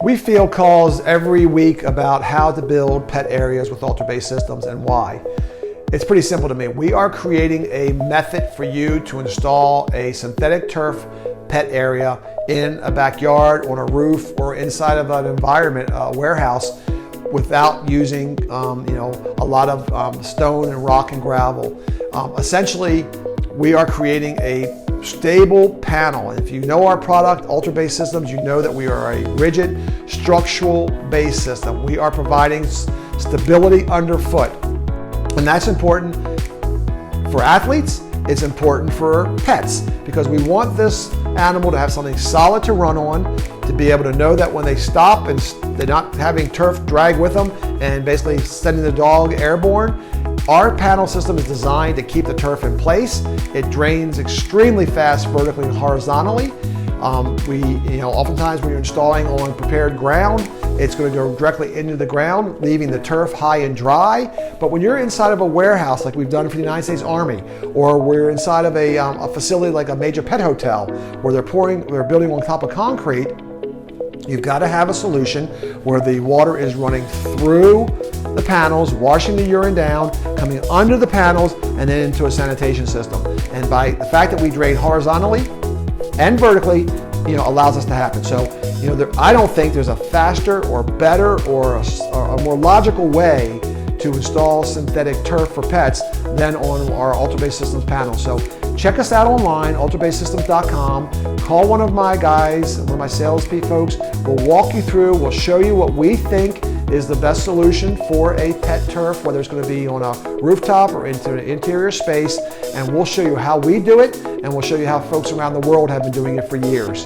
We field calls every week about how to build pet areas with UltraBaseSystems and why. It's pretty simple to me. We are creating a method for you to install a synthetic turf pet area in a backyard, on a roof, or inside of an environment, a warehouse, without using a lot of stone and rock and gravel. Essentially, we are creating a stable panel. If you know our product, UltraBaseSystems, you know that we are a rigid structural base system. We are providing stability underfoot. And that's important for athletes. It's important for pets because we want this animal to have something solid to run on, to be able to know that when they stop and they're not having turf drag with them and basically sending the dog airborne. Our panel system is designed to keep the turf in place. It drains extremely fast vertically and horizontally. Oftentimes when you're installing on prepared ground, it's going to go directly into the ground, leaving the turf high and dry. But when you're inside of a warehouse, like we've done for the United States Army, or we're inside of a facility like a major pet hotel, where they're building on top of concrete, you've got to have a solution where the water is running through the panels, washing the urine down, coming under the panels, and then into a sanitation system. And by the fact that we drain horizontally and vertically, allows us to happen. So, I don't think there's a faster or better or a more logical way to install synthetic turf for pets than on our UltraBaseSystems panel. So check us out online, ultrabasesystems.com. Call one of my guys, one of my sales folks. We'll walk you through, we'll show you what we think is the best solution for a pet turf, whether it's going to be on a rooftop or into an interior space, and we'll show you how we do it, and we'll show you how folks around the world have been doing it for years.